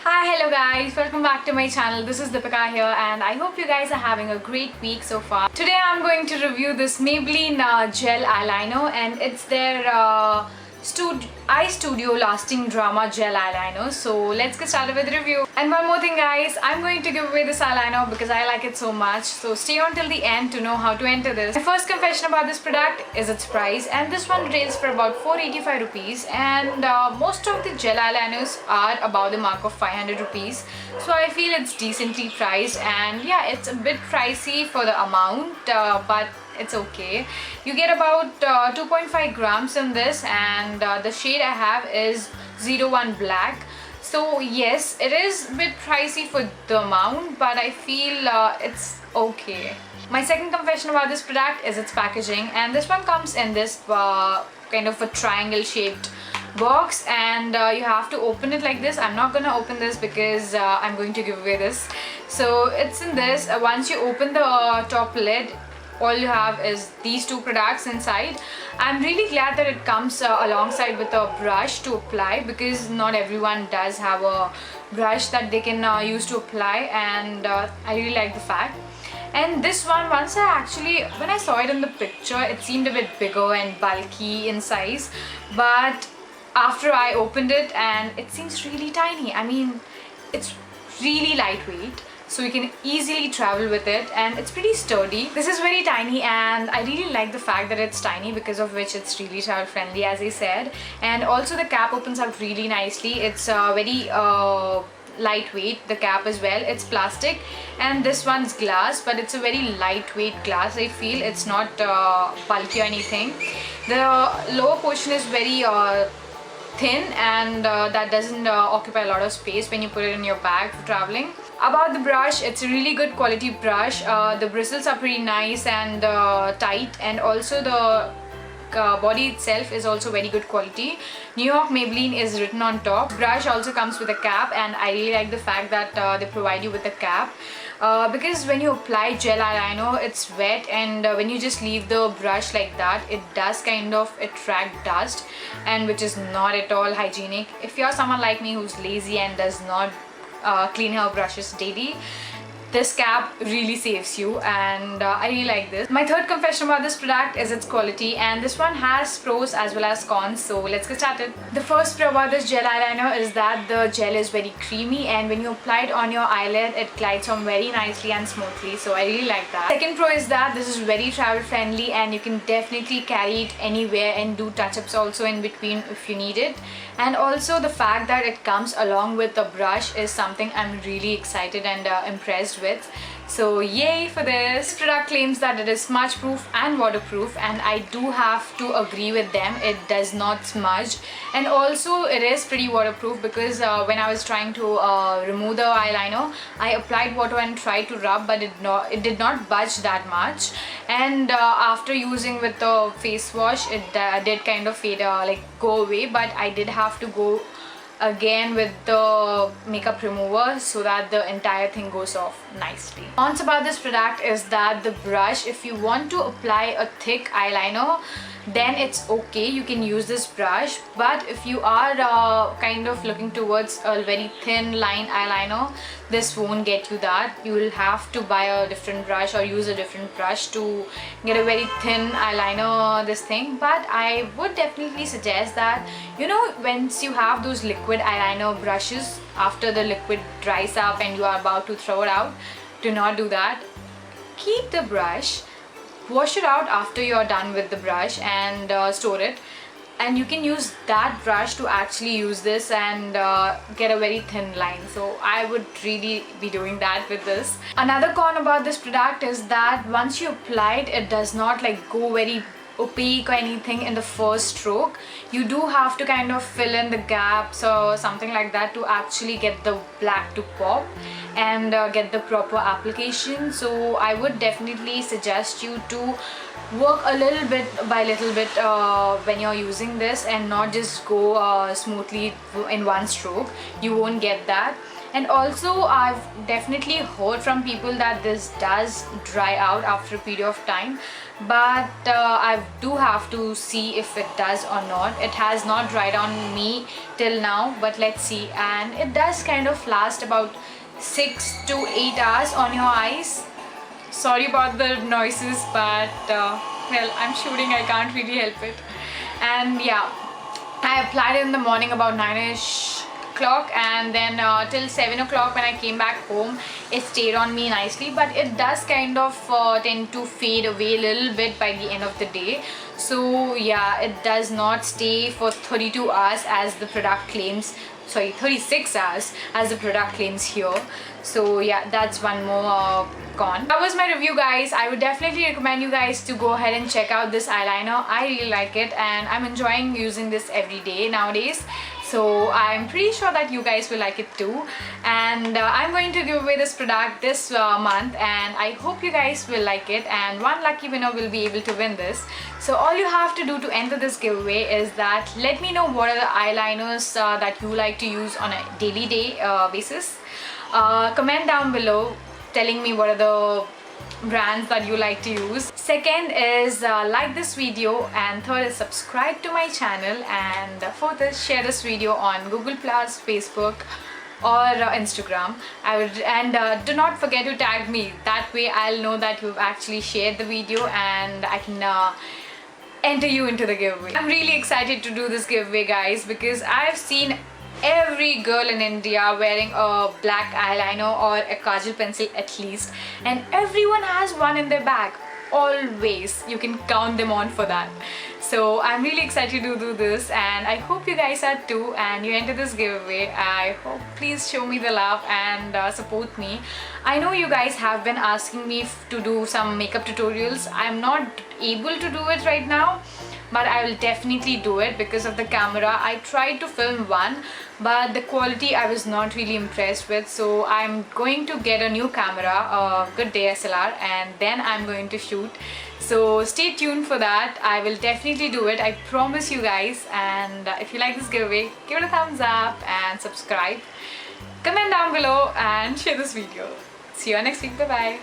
Hi, hello guys, welcome back to my channel. This is Deepika here and I hope you guys are having a great week so far. Today I'm going to review this Maybelline gel eyeliner and it's their Eye Studio Lasting Drama Gel Eyeliner. So let's get started with the review. And one more thing guys, I'm going to give away this eyeliner because I like it so much. So stay on till the end to know how to enter this. My first confession about this product is its price, and this one retails for about 485 rupees, and most of the gel eyeliners are about the mark of 500 rupees. So I feel it's decently priced, and yeah, it's a bit pricey for the amount, but it's okay. You get about 2.5 grams in this, and the shade I have is 01 Black. So yes, it is a bit pricey for the amount, but I feel it's okay. My second confession about this product is its packaging, and this one comes in this kind of a triangle shaped box, and you have to open it like this. I'm not gonna open this because I'm going to give away this. So it's in this. Once you open the top lid, all you have is these two products inside. I'm really glad that it comes alongside with a brush to apply, because not everyone does have a brush that they can use to apply, and I really like the fact. And this one, when I saw it in the picture, it seemed a bit bigger and bulky in size, but after I opened it, and it seems really tiny. I mean, it's really lightweight, so you can easily travel with it, and it's pretty sturdy. This is very tiny, and I really like the fact that it's tiny, because of which it's really travel friendly, as I said. And also the cap opens up really nicely. It's very lightweight, the cap as well. It's plastic, and this one's glass, but it's a very lightweight glass. I feel it's not bulky or anything. The lower portion is very thin, and that doesn't occupy a lot of space when you put it in your bag for traveling. About the brush, it's a really good quality brush. The bristles are pretty nice and tight, and also the body itself is also very good quality. New York Maybelline is written on top. Brush also comes with a cap, and I really like the fact that they provide you with a cap, because when you apply gel eyeliner, it's wet, and when you just leave the brush like that, it does kind of attract dust, and which is not at all hygienic. If you're someone like me who's lazy and does not clean her brushes daily, this cap really saves you, and I really like this. My third confession about this product is its quality, and this one has pros as well as cons, so let's get started. The first pro about this gel eyeliner is that the gel is very creamy, and when you apply it on your eyelid, it glides on very nicely and smoothly, so I really like that. Second pro is that this is very travel friendly, and you can definitely carry it anywhere and do touch-ups also in between if you need it. And also the fact that it comes along with the brush is something I'm really excited and impressed with. So yay for this. This product claims that it is smudge proof and waterproof, and I do have to agree with them. It does not smudge, and also it is pretty waterproof, because when I was trying to remove the eyeliner, I applied water and tried to rub, but it did not budge that much. And after using with the face wash, it did kind of fade, like go away, but I did have to go again with the makeup remover so that the entire thing goes off nicely. Cons about this product is that the brush, if you want to apply a thick eyeliner, then it's okay, you can use this brush. But if you are kind of looking towards a very thin line eyeliner, this won't get you that. You will have to buy a different brush or use a different brush to get a very thin eyeliner this thing. But I would definitely suggest that, you know, once you have those liquid eyeliner brushes, after the liquid dries up and you are about to throw it out, do not do that. Keep the brush, wash it out after you're done with the brush, and store it, and you can use that brush to actually use this and get a very thin line. So I would really be doing that with this. Another con about this product is that once you apply it, it does not like go very opaque or anything in the first stroke. You do have to kind of fill in the gaps or something like that to actually get the black to pop and get the proper application. So I would definitely suggest you to work a little bit by little bit when you're using this, and not just go smoothly in one stroke. You won't get that. And also I've definitely heard from people that this does dry out after a period of time. but I do have to see if it does or not. It has not dried on me till now, but let's see. And it does kind of last about 6 to 8 hours on your eyes. Sorry about the noises, but well, I'm shooting, I can't really help it. And yeah, I applied it in the morning about 9ish o'clock, and then till 7 o'clock when I came back home, it stayed on me nicely, but it does kind of tend to fade away a little bit by the end of the day. So yeah, it does not stay for 32 hours as the product claims. Sorry, 36 hours as the product claims here. So yeah, that's one more con. That was my review, guys. I would definitely recommend you guys to go ahead and check out this eyeliner. I really like it and I'm enjoying using this every day nowadays. So I'm pretty sure that you guys will like it too. And I'm going to give away this product this month, and I hope you guys will like it, and one lucky winner will be able to win this. So all you have to do to enter this giveaway is that let me know what are the eyeliners that you like to use on a daily basis. Comment down below telling me what are the brands that you like to use. Second is like this video, and third is subscribe to my channel, and fourth is share this video on Google+, Facebook or Instagram. Do not forget to tag me. That way I'll know that you've actually shared the video and I can enter you into the giveaway. I'm really excited to do this giveaway, guys, because I've seen every girl in India wearing a black eyeliner or a kajal pencil at least, and everyone has one in their bag. Always. You can count them on for that. So I'm really excited to do this, and I hope you guys are too, and you enter this giveaway. I hope please show me the love and support me. I know you guys have been asking me to do some makeup tutorials. I'm not able to do it right now, but I will definitely do it because of the camera. I tried to film one, but the quality I was not really impressed with, so I'm going to get a new camera, a good DSLR, and then I'm going to shoot. So stay tuned for that. I will definitely do it, I promise you guys. And if you like this giveaway, give it a thumbs up and subscribe. Comment down below and share this video. See you next week. Bye bye.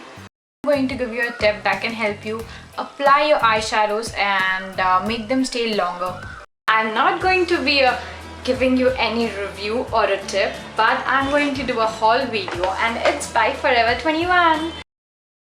I'm going to give you a tip that can help you apply your eyeshadows and make them stay longer. I'm not going to be giving you any review or a tip, but I'm going to do a haul video, and it's by Forever 21.